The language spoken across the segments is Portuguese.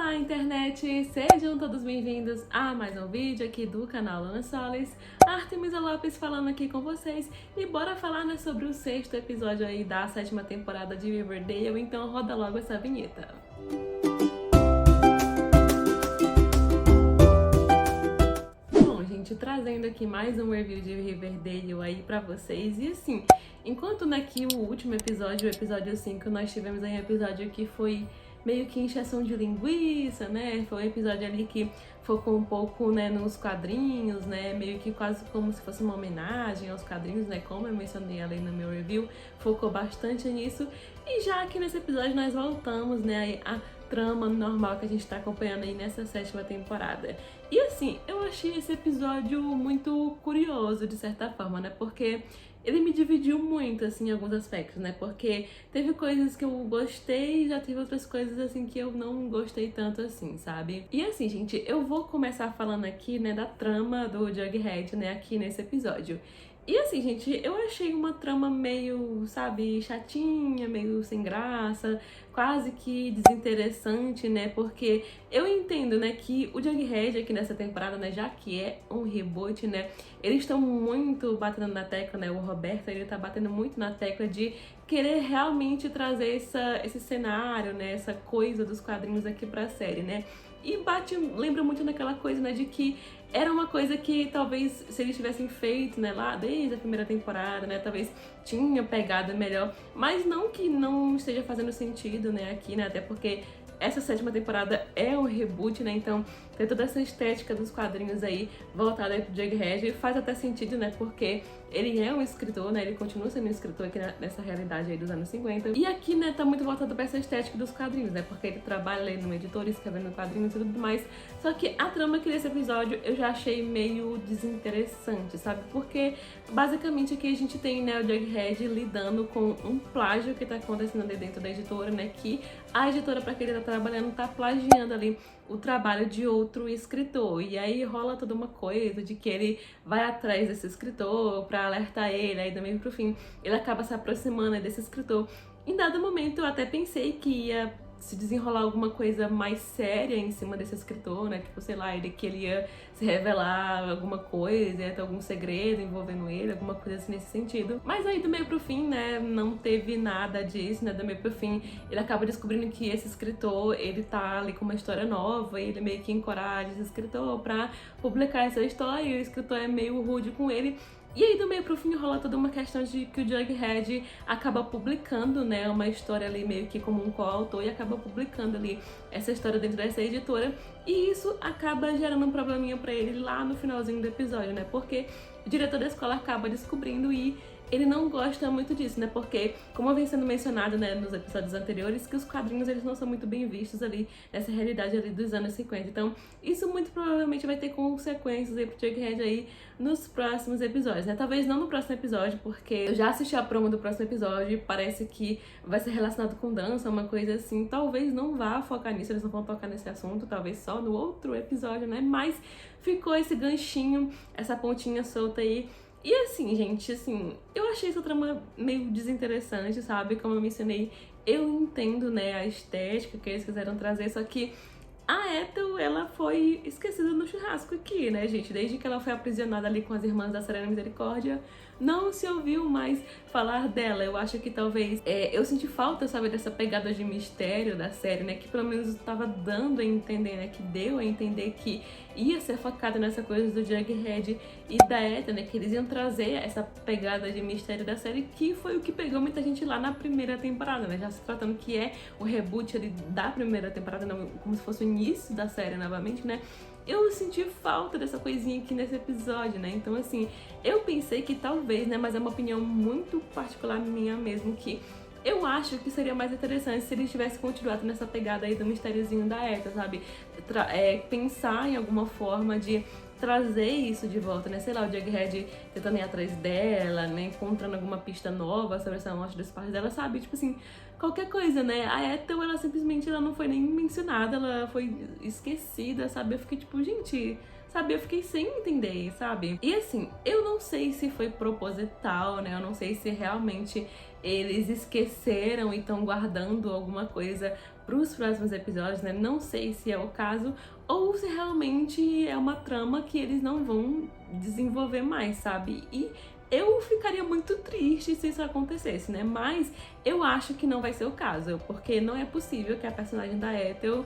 Olá, internet! Sejam todos bem-vindos a mais um vídeo aqui do canal Ana Solis. Artemisa Lopes falando aqui com vocês e bora falar, né, sobre o 6º episódio aí da 7ª temporada de Riverdale, então roda logo essa vinheta. Bom, gente, trazendo aqui mais um review de Riverdale aí pra vocês e assim, enquanto aqui o último episódio, o episódio 5, nós tivemos aí um episódio que foi meio que encheção de linguiça, né? Foi um episódio ali que focou um pouco, né, nos quadrinhos, né? Meio que quase como se fosse uma homenagem aos quadrinhos, né? Como eu mencionei ali no meu review, focou bastante nisso. E já aqui nesse episódio nós voltamos, né, a trama normal que a gente tá acompanhando aí nessa 7ª temporada. E assim, eu achei esse episódio muito curioso, de certa forma, né? Porque ele me dividiu muito, assim, em alguns aspectos, né? Porque teve coisas que eu gostei e já teve outras coisas, assim, que eu não gostei tanto, assim, sabe? E assim, gente, eu vou começar falando aqui, né, da trama do Jughead, né, aqui nesse episódio. E assim, gente, eu achei uma trama meio, sabe, chatinha, meio sem graça, quase que desinteressante, né? Porque eu entendo, né, que o Jughead aqui nessa temporada, né, já que é um reboot, né, eles estão muito batendo na tecla, né? O Roberto, ele tá batendo muito na tecla de querer realmente trazer esse cenário, né, essa coisa dos quadrinhos aqui pra série, né? E lembra muito naquela coisa, né, de que era uma coisa que talvez se eles tivessem feito, né, lá desde a primeira temporada, né, talvez tinha pegado melhor, mas não que não esteja fazendo sentido, né, aqui, né, até porque essa 7ª temporada é um reboot, né, então tem toda essa estética dos quadrinhos aí voltada aí pro Jughead e faz até sentido, né, porque ele é um escritor, né, ele continua sendo um escritor aqui nessa realidade aí dos anos 50. E aqui, né, tá muito voltado pra essa estética dos quadrinhos, né, porque ele trabalha ali no editor, escrevendo quadrinhos e tudo mais. Só que a trama aqui desse episódio eu já achei meio desinteressante, sabe? Porque basicamente aqui a gente tem, né, o Jughead lidando com um plágio que tá acontecendo ali dentro da editora, né, que a editora pra que ele tá trabalhando tá plagiando ali o trabalho de outro escritor. E aí rola toda uma coisa de que ele vai atrás desse escritor pra alertar ele, aí do meio pro fim ele acaba se aproximando desse escritor. Em dado momento eu até pensei que ia se desenrolar alguma coisa mais séria em cima desse escritor, né? Tipo, sei lá, que ele ia se revelar alguma coisa, ia ter algum segredo envolvendo ele, alguma coisa assim nesse sentido. Mas aí do meio pro fim, né, não teve nada disso, né? Do meio pro fim, ele acaba descobrindo que esse escritor, ele tá ali com uma história nova e ele meio que encoraja esse escritor pra publicar essa história e o escritor é meio rude com ele. E aí do meio pro fim rola toda uma questão de que o Jughead acaba publicando, né, uma história ali meio que como um coautor e acaba publicando ali essa história dentro dessa editora. E isso acaba gerando um probleminha pra ele lá no finalzinho do episódio, né, porque o diretor da escola acaba descobrindo e ele não gosta muito disso, né, porque, como vem sendo mencionado, né, nos episódios anteriores, que os quadrinhos, eles não são muito bem vistos ali nessa realidade ali dos anos 50. Então, isso muito provavelmente vai ter consequências aí pro Jughead aí nos próximos episódios, né, talvez não no próximo episódio, porque eu já assisti a promo do próximo episódio e parece que vai ser relacionado com dança, uma coisa assim, talvez não vá focar nisso, eles não vão tocar nesse assunto, talvez só no outro episódio, né, mas ficou esse ganchinho, essa pontinha solta aí. E assim, gente, assim, eu achei essa trama meio desinteressante, sabe? Como eu mencionei, eu entendo, né, a estética que eles quiseram trazer, só que a Ethel, ela foi esquecida no churrasco aqui, né, gente? Desde que ela foi aprisionada ali com as irmãs da Serena Misericórdia, não se ouviu mais falar dela. Eu acho que talvez eu senti falta, sabe, dessa pegada de mistério da série, né, que pelo menos estava dando a entender, né, que deu a entender que ia ser focada nessa coisa do Jughead e da Ethel, né, que eles iam trazer essa pegada de mistério da série, que foi o que pegou muita gente lá na primeira temporada, né, já se tratando que é o reboot ali da primeira temporada, não, como se fosse o início da série novamente, né. Eu senti falta dessa coisinha aqui nesse episódio, né? Então, assim, eu pensei que talvez, né? Mas é uma opinião muito particular minha mesmo, que eu acho que seria mais interessante se eles tivessem continuado nessa pegada aí do mistériozinho da Ethel, sabe? Pensar em alguma forma de trazer isso de volta, né? Sei lá, o Jughead tentando ir atrás dela, né? Encontrando alguma pista nova sobre essa morte dos pais dela, sabe? Tipo assim, qualquer coisa, né? A Ethel, ela simplesmente ela não foi nem mencionada, ela foi esquecida, sabe? Eu fiquei tipo, gente, sabe? Eu fiquei sem entender, sabe? E assim, eu não sei se foi proposital, né? Eu não sei se realmente eles esqueceram e estão guardando alguma coisa pros próximos episódios, né? Não sei se é o caso ou se realmente é uma trama que eles não vão desenvolver mais, sabe? E eu ficaria muito triste se isso acontecesse, né? Mas eu acho que não vai ser o caso, porque não é possível que a personagem da Ethel,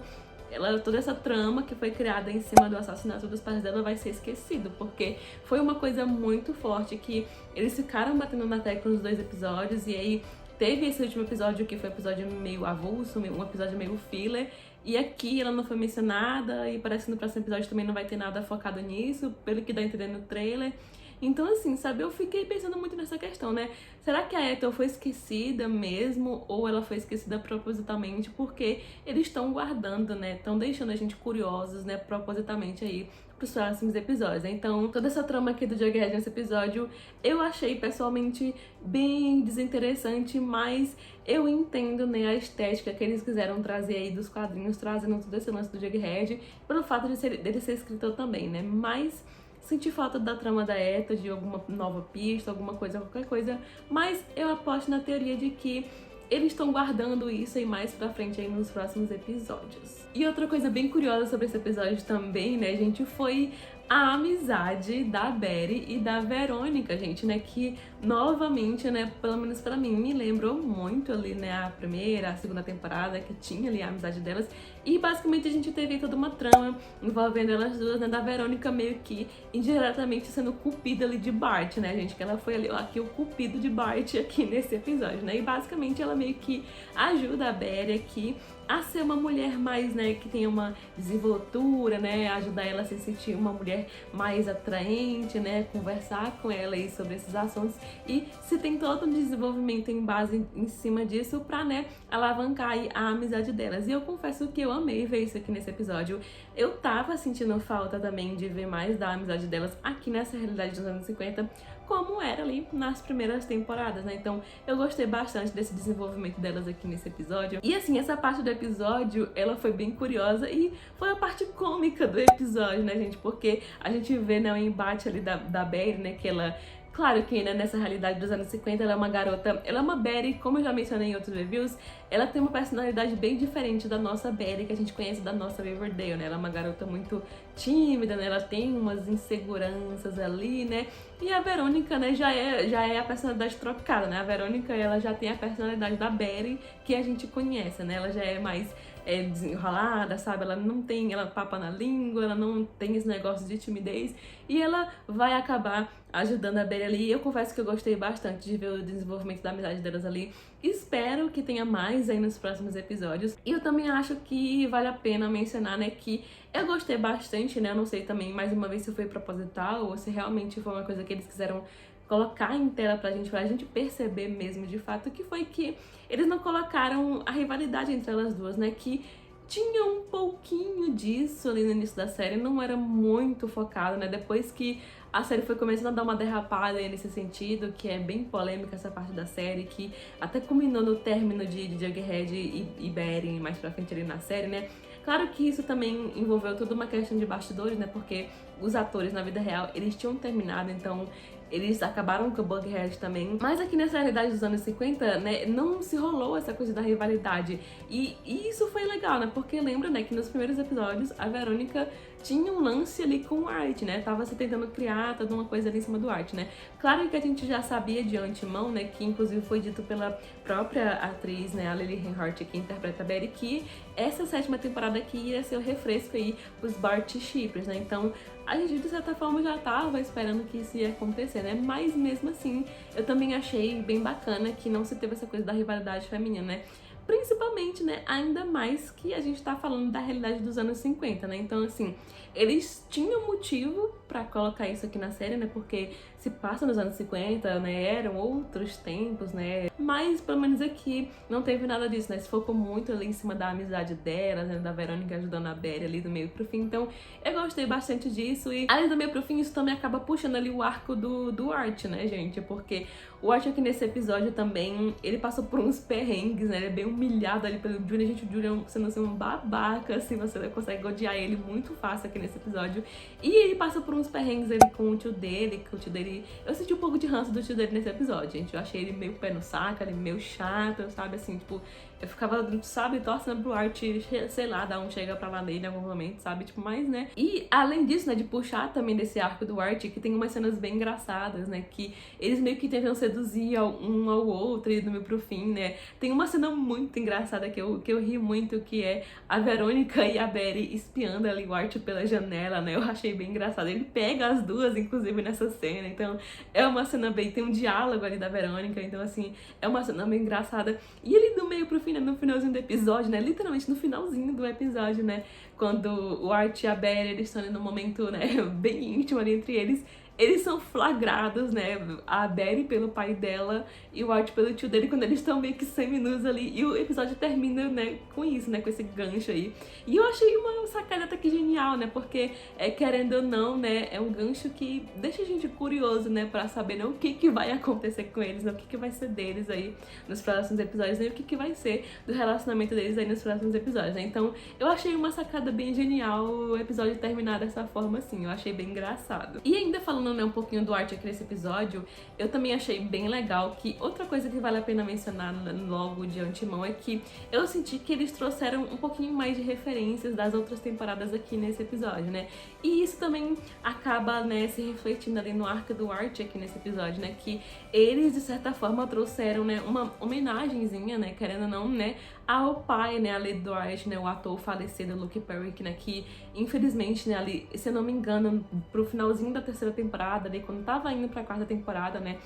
toda essa trama que foi criada em cima do assassinato dos pais dela vai ser esquecido, porque foi uma coisa muito forte que eles ficaram batendo na tecla nos 2 episódios, e aí teve esse último episódio que foi um episódio meio avulso, um episódio meio filler, e aqui ela não foi mencionada, e parece que no próximo episódio também não vai ter nada focado nisso, pelo que dá a entender no trailer. Então, assim, sabe, eu fiquei pensando muito nessa questão, né? Será que a Ethel foi esquecida mesmo, ou ela foi esquecida propositalmente? Porque eles estão guardando, né? Estão deixando a gente curiosos, né? Propositalmente aí pros próximos episódios. Então, toda essa trama aqui do Jughead nesse episódio, eu achei pessoalmente bem desinteressante, mas eu entendo, né, a estética que eles quiseram trazer aí dos quadrinhos, trazendo todo esse lance do Jughead, pelo fato dele ser escritor também, né? Mas senti falta da trama da Ethel, de alguma nova pista, alguma coisa, qualquer coisa, mas eu aposto na teoria de que eles estão guardando isso aí mais pra frente aí nos próximos episódios. E outra coisa bem curiosa sobre esse episódio também, né, gente, foi a amizade da Betty e da Verônica, gente, né, que novamente, né, pelo menos pra mim, me lembrou muito ali, né, a primeira, a segunda temporada, que tinha ali a amizade delas, e basicamente a gente teve toda uma trama envolvendo elas duas, né, da Verônica meio que indiretamente sendo cupida ali de Bart, né, gente, que ela foi ali, ó, aqui o cupido de Bart aqui nesse episódio, né, e basicamente ela meio que ajuda a Betty aqui a ser uma mulher mais, né, que tenha uma desenvoltura, né, ajudar ela a se sentir uma mulher mais atraente, né, conversar com ela aí sobre esses assuntos, e se tem todo um desenvolvimento em base em cima disso pra, né, alavancar aí a amizade delas. E eu confesso que eu amei ver isso aqui nesse episódio. Eu tava sentindo falta também de ver mais da amizade delas aqui nessa realidade dos anos 50, como era ali nas primeiras temporadas, né? Então eu gostei bastante desse desenvolvimento delas aqui nesse episódio. E assim, essa parte do episódio, ela foi bem curiosa e foi a parte cômica do episódio, né, gente? Porque a gente vê, né, o embate ali da Betty, né, que ela... Claro que, né, nessa realidade dos anos 50, ela é uma garota, ela é uma Betty, como eu já mencionei em outros reviews, ela tem uma personalidade bem diferente da nossa Betty, que a gente conhece da nossa Riverdale, né? Ela é uma garota muito tímida, né? Ela tem umas inseguranças ali, né? E a Verônica, né, já é a personalidade trocada, né? A Verônica, ela já tem a personalidade da Betty que a gente conhece, né? Ela já é mais desenrolada, sabe? Ela não tem, ela papa na língua, ela não tem esse negócio de timidez, e ela vai acabar ajudando a Betty ali. E eu confesso que eu gostei bastante de ver o desenvolvimento da amizade delas ali. Espero que tenha mais aí nos próximos episódios. E eu também acho que vale a pena mencionar, né, que eu gostei bastante, né? Eu não sei também, mais uma vez, se foi proposital ou se realmente foi uma coisa que eles quiseram colocar em tela pra gente perceber mesmo de fato, que foi que eles não colocaram a rivalidade entre elas duas, né, que tinha um pouquinho disso ali no início da série, não era muito focado, né, depois que a série foi começando a dar uma derrapada nesse sentido, que é bem polêmica essa parte da série, que até culminou no término de Jughead e Betty mais pra frente ali na série, né. Claro que isso também envolveu toda uma questão de bastidores, né, porque os atores na vida real, eles tinham terminado, então eles acabaram com o Bughead também. Mas aqui nessa realidade dos anos 50, né, não se rolou essa coisa da rivalidade. E isso foi legal, né, porque lembra, né, que nos primeiros episódios a Verônica tinha um lance ali com o Art, né, tava se tentando criar toda uma coisa ali em cima do Art, né. Claro que a gente já sabia de antemão, né, que inclusive foi dito pela própria atriz, né, a Lily Reinhardt, que interpreta a Betty, que essa 7ª temporada aqui ia ser o refresco aí pros Bart Shippers, né, então a gente de certa forma já tava esperando que isso ia acontecer, né, mas mesmo assim eu também achei bem bacana que não se teve essa coisa da rivalidade feminina, né, principalmente, né, ainda mais que a gente tá falando da realidade dos anos 50, né, então assim, eles tinham motivo pra colocar isso aqui na série, né, porque se passa nos anos 50, né? Eram outros tempos, né? Mas pelo menos aqui não teve nada disso, né? Se focou muito ali em cima da amizade delas, né? Da Verônica ajudando a Barry ali do meio pro fim. Então eu gostei bastante disso. E além do meio pro fim, isso também acaba puxando ali o arco do Art, né, gente? Porque o Art aqui nesse episódio também, ele passou por uns perrengues, né? Ele é bem humilhado ali pelo Julian. Gente, o Julian sendo assim um babaca, assim, você consegue odiar ele muito fácil aqui nesse episódio. E ele passa por uns perrengues ali com o tio dele, que o tio dele... Eu senti um pouco de ranço do tio dele nesse episódio, gente. Eu achei ele meio pé no saco, ele meio chato, sabe? Assim, tipo, eu ficava, sabe, torcendo pro Art, sei lá, dar um chega pra lá nele em algum momento, sabe? Tipo, mais, né? E além disso, né, de puxar também desse arco do Art, que tem umas cenas bem engraçadas, né? Que eles meio que tentam seduzir um ao outro e do meio pro fim, né? Tem uma cena muito engraçada que eu ri muito, que é a Verônica e a Barry espiando ali o Art pela janela, né? Eu achei bem engraçado. Ele pega as duas, inclusive, nessa cena. Então, é uma cena bem... Tem um diálogo ali da Verônica. Então, assim, é uma cena bem engraçada. E ele do meio pro fim, né? No finalzinho do episódio, né? Literalmente no finalzinho do episódio, né? Quando o Art e a Barry, eles estão ali num momento, né? Bem íntimo ali entre eles. Eles são flagrados, né? A Barry pelo pai dela e o Art pelo tio dele, quando eles estão meio que semi-nus ali. E o episódio termina, né, com isso, né? Com esse gancho aí. E eu achei uma sacada até que genial, né? Porque, querendo ou não, né? É um gancho que deixa a gente curioso, né? Pra saber, né, o que vai acontecer com eles, né? O que vai ser deles aí nos próximos episódios, né? E o que vai ser do relacionamento deles aí nos próximos episódios, né? Então, eu achei uma sacada bem genial o episódio terminar dessa forma, assim. Eu achei bem engraçado. E ainda falando, né, um pouquinho do Art aqui nesse episódio, eu também achei bem legal que outra coisa que vale a pena mencionar logo de antemão é que eu senti que eles trouxeram um pouquinho mais de referências das outras temporadas aqui nesse episódio, né? E isso também acaba, né, se refletindo ali no arco do Art aqui nesse episódio, né? Que eles, de certa forma, trouxeram, né, uma homenagenzinha, né, querendo ou não, né, ao pai, né, ali do Art, né, o ator falecido Luke Perry, né, que infelizmente, né, ali, se eu não me engano, pro finalzinho da terceira temporada, ali, quando tava indo pra quarta temporada, né,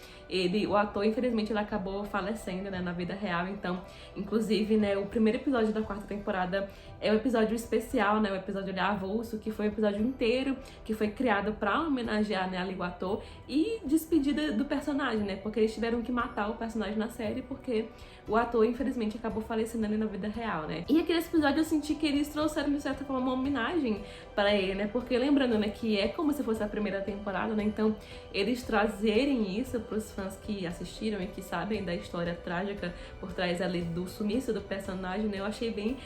o ator, infelizmente, ele acabou falecendo, né, na vida real. Então, inclusive, né, o primeiro episódio da quarta temporada é um episódio especial, né, o episódio ali avulso, que foi um episódio inteiro, que foi criado pra homenagear, né, ali o ator e despedida do personagem, né, porque eles tiveram que matar o personagem na série, porque o ator, infelizmente, acabou falecendo ali na vida real, né. E aqui nesse episódio eu senti que eles trouxeram, de certa forma, uma homenagem para ele, né, porque lembrando, né, que é como se fosse a primeira temporada, né, então eles trazerem isso pros fãs que assistiram e que sabem da história trágica por trás ali do sumiço do personagem, né, eu achei bem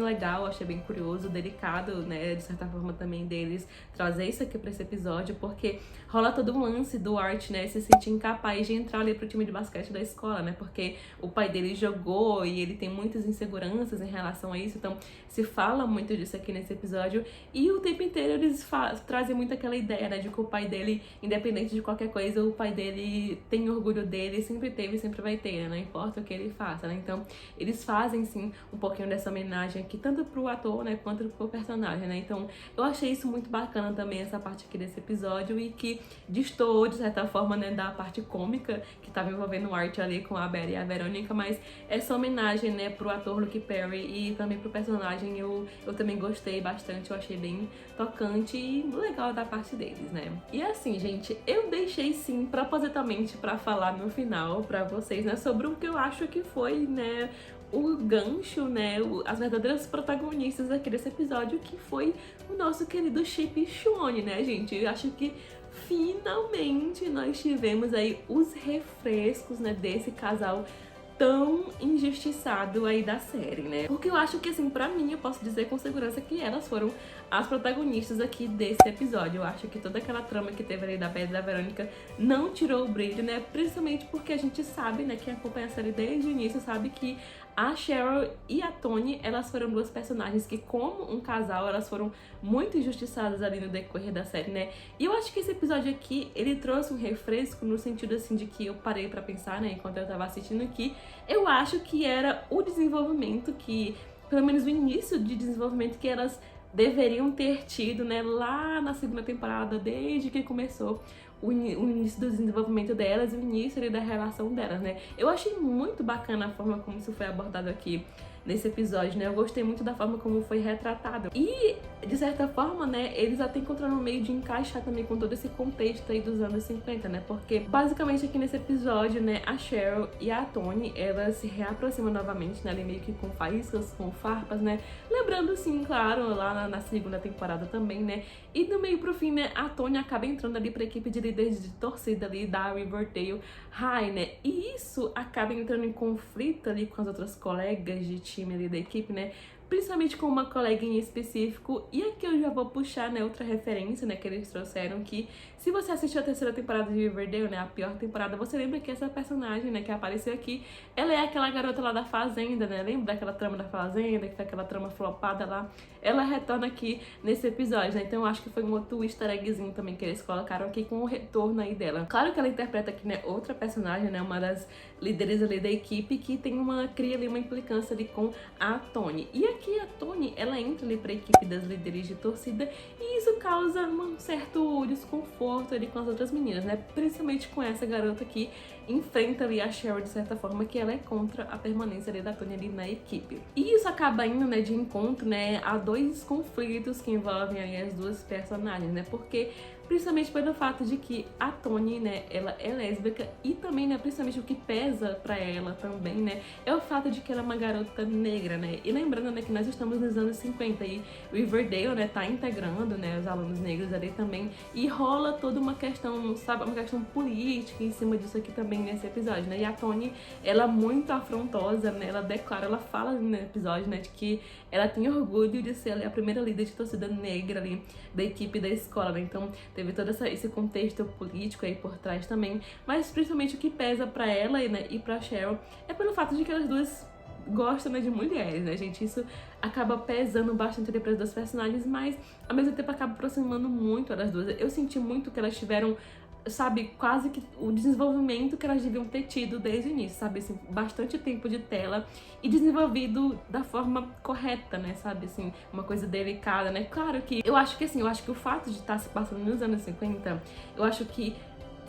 legal, achei bem curioso, delicado, né, de certa forma também deles trazer isso aqui pra esse episódio, porque rola todo um lance do Art, né, se sentir incapaz de entrar ali pro time de basquete da escola, né, porque o pai dele jogou e ele tem muitas inseguranças em relação a isso, então se fala muito disso aqui nesse episódio, e o tempo inteiro eles trazem muito aquela ideia, né, de que o pai dele, independente de qualquer coisa, o pai dele tem orgulho dele, sempre teve e sempre vai ter, né, não importa o que ele faça, né, então eles fazem sim um pouquinho dessa homenagem aqui, tanto pro ator, né, quanto pro personagem, né, então eu achei isso muito bacana também, essa parte aqui desse episódio, e que destoou, de certa forma, né, da parte cômica que tava envolvendo o Art ali com a Barry e a Verônica, mas essa homenagem, né, pro ator Luke Perry e também pro personagem, eu também gostei bastante, eu achei bem tocante e legal da parte deles, né. E assim, gente, eu deixei sim propositalmente pra falar no final pra vocês, né, sobre o que eu acho que foi, né, o gancho, né, as verdadeiras protagonistas aqui desse episódio, que foi o nosso querido Chip e Shawnee, né, gente? Eu acho que finalmente nós tivemos aí os refrescos, né, desse casal tão injustiçado aí da série, né? Porque eu acho que, assim, pra mim, eu posso dizer com segurança que elas foram as protagonistas aqui desse episódio. Eu acho que toda aquela trama que teve ali da Beth e da Verônica não tirou o brilho, né? Principalmente porque a gente sabe, né, quem acompanha a série desde o início sabe que a Cheryl e a Toni, elas foram duas personagens que, como um casal, elas foram muito injustiçadas ali no decorrer da série, né? E eu acho que esse episódio aqui, ele trouxe um refresco no sentido, assim, de que eu parei pra pensar, né, enquanto eu tava assistindo aqui, eu acho que era o desenvolvimento que, pelo menos o início de desenvolvimento que elas deveriam ter tido, né, lá na segunda temporada, desde que começou o início do desenvolvimento delas e o início ali da relação delas, né. Eu achei muito bacana a forma como isso foi abordado aqui nesse episódio, né? Eu gostei muito da forma como foi retratado. E, de certa forma, né, eles até encontraram um meio de encaixar também com todo esse contexto aí dos anos 50, né? Porque, basicamente, aqui nesse episódio, né, a Cheryl e a Toni, elas se reaproximam novamente, né? Ali meio que com faíscas, com farpas, né? Lembrando, sim, claro, lá na segunda temporada também, né? E do meio pro fim, né, a Toni acaba entrando ali pra equipe de líderes de torcida ali da Riverdale High, né? E isso acaba entrando em conflito ali com as outras colegas de time ali da equipe, né? Principalmente com uma colega em específico. E aqui eu já vou puxar, né, outra referência, né, que eles trouxeram, que se você assistiu a terceira temporada de Riverdale, né, a pior temporada, você lembra que essa personagem, né, que apareceu aqui, ela é aquela garota lá da Fazenda, né? Lembra daquela trama da Fazenda, que foi aquela trama flopada lá? Ela retorna aqui nesse episódio, né? Então eu acho que foi um outro easter eggzinho também que eles colocaram aqui com o retorno aí dela. Claro que ela interpreta aqui, né, outra personagem, né, uma das líderes ali da equipe, que cria ali uma implicância ali com a Toni. E aqui a Toni, ela entra ali pra equipe das líderes de torcida e isso causa um certo desconforto ali com as outras meninas, né? Principalmente com essa garota que enfrenta ali a Cheryl de certa forma, que ela é contra a permanência ali da Toni ali na equipe. E isso acaba indo, né, de encontro, né, a dois conflitos que envolvem aí as duas personagens, né? Porque principalmente pelo fato de que a Toni, né, ela é lésbica e também, né, principalmente o que pesa pra ela também, né, é o fato de que ela é uma garota negra, né, e lembrando, né, que nós estamos nos anos 50 e Riverdale, né, tá integrando, né, os alunos negros ali também e rola toda uma questão, sabe, uma questão política em cima disso aqui também nesse episódio, né, e a Toni, ela é muito afrontosa, né, ela fala no episódio, né, de que ela tem orgulho de ser ali a primeira líder de torcida negra ali da equipe da escola, né, então teve todo esse contexto político aí por trás também, mas principalmente o que pesa pra ela, né, e pra Cheryl é pelo fato de que elas duas gostam, né, de mulheres, né, gente? Isso acaba pesando bastante ali pras duas personagens, mas ao mesmo tempo acaba aproximando muito elas duas. Eu senti muito que elas tiveram, sabe, quase que o desenvolvimento que elas deviam ter tido desde o início, sabe, assim, bastante tempo de tela e desenvolvido da forma correta, né, sabe, assim, uma coisa delicada, né, claro que, eu acho que o fato de estar se passando nos anos 50, eu acho que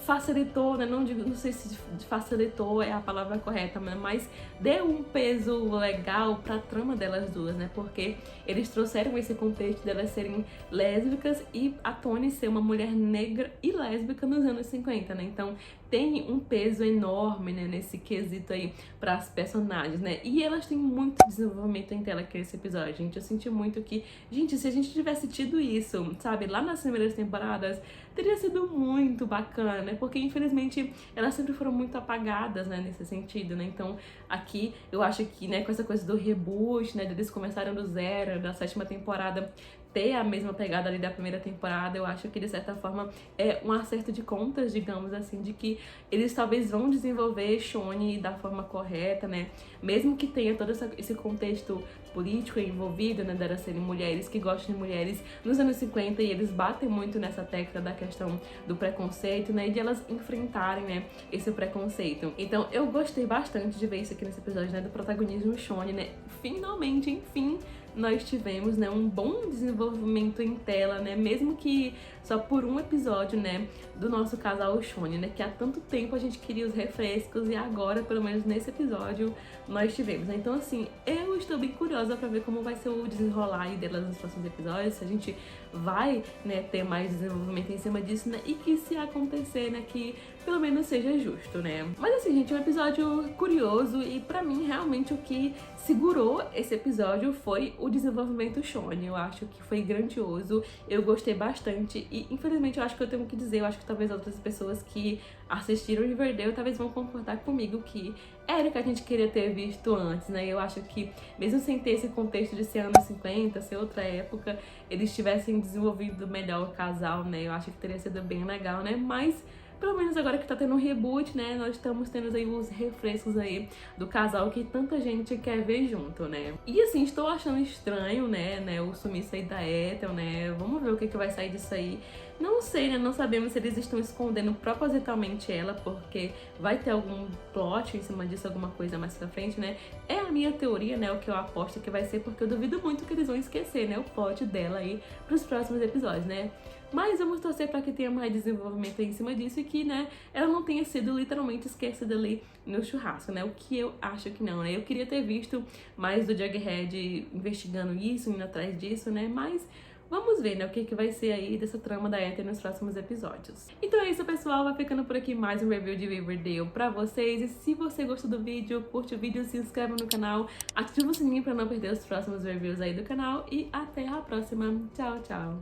facilitou, né, não sei se facilitou é a palavra correta, mas deu um peso legal pra trama delas duas, né, porque eles trouxeram esse contexto delas serem lésbicas e a Toni ser uma mulher negra e lésbica nos anos 50, né, então tem um peso enorme, né, nesse quesito aí para as personagens, né, e elas têm muito desenvolvimento em tela aqui nesse episódio, gente, eu senti muito que, gente, se a gente tivesse tido isso, sabe, lá nas primeiras temporadas, teria sido muito bacana, né? Porque infelizmente elas sempre foram muito apagadas, né, nesse sentido, né? Então aqui eu acho que, né, com essa coisa do reboot, né, eles começaram do zero, da sétima temporada ter a mesma pegada ali da primeira temporada, eu acho que de certa forma é um acerto de contas, digamos assim, de que eles talvez vão desenvolver Shawnee da forma correta, né, mesmo que tenha todo esse contexto político envolvido, né, delas serem mulheres que gostam de mulheres nos anos 50 e eles batem muito nessa tecla da questão do preconceito, né, e de elas enfrentarem, né, esse preconceito. Então eu gostei bastante de ver isso aqui nesse episódio, né, do protagonismo Shawnee, né, finalmente, enfim, nós tivemos, né, um bom desenvolvimento em tela, né, mesmo que só por um episódio, né, do nosso casal Shawnee, né, que há tanto tempo a gente queria os refrescos e agora, pelo menos nesse episódio, nós tivemos, né? Então, assim, eu estou bem curiosa pra ver como vai ser o desenrolar aí delas nos próximos episódios, se a gente vai, né, ter mais desenvolvimento em cima disso, né, e que se acontecer, né, que pelo menos seja justo, né? Mas assim, gente, é um episódio curioso e pra mim, realmente, o que segurou esse episódio foi o desenvolvimento Shawnee. Eu acho que foi grandioso, eu gostei bastante e, infelizmente, eu acho que eu tenho que dizer, eu acho que talvez outras pessoas que assistiram Riverdale talvez vão concordar comigo que era o que a gente queria ter visto antes, né? Eu acho que, mesmo sem ter esse contexto de ser anos 50, ser outra época, eles tivessem desenvolvido melhor o casal, né? Eu acho que teria sido bem legal, né? Mas pelo menos agora que tá tendo um reboot, né, nós estamos tendo aí os refrescos aí do casal que tanta gente quer ver junto, né. E assim, estou achando estranho, né, o sumiço aí da Ethel, né, vamos ver o que vai sair disso aí. Não sei, né, não sabemos se eles estão escondendo propositalmente ela, porque vai ter algum plot em cima disso, alguma coisa mais pra frente, né. É a minha teoria, né, o que eu aposto que vai ser, porque eu duvido muito que eles vão esquecer, né, o plot dela aí pros próximos episódios, né. Mas vamos torcer para que tenha mais desenvolvimento em cima disso e que, né, ela não tenha sido literalmente esquecida ali no churrasco, né? O que eu acho que não, né? Eu queria ter visto mais do Jughead investigando isso, indo atrás disso, né? Mas vamos ver, né, o que vai ser aí dessa trama da Ether nos próximos episódios. Então é isso, pessoal. Vai ficando por aqui mais um review de Riverdale pra vocês. E se você gostou do vídeo, curte o vídeo, se inscreve no canal, ativa o sininho pra não perder os próximos reviews aí do canal. E até a próxima. Tchau, tchau!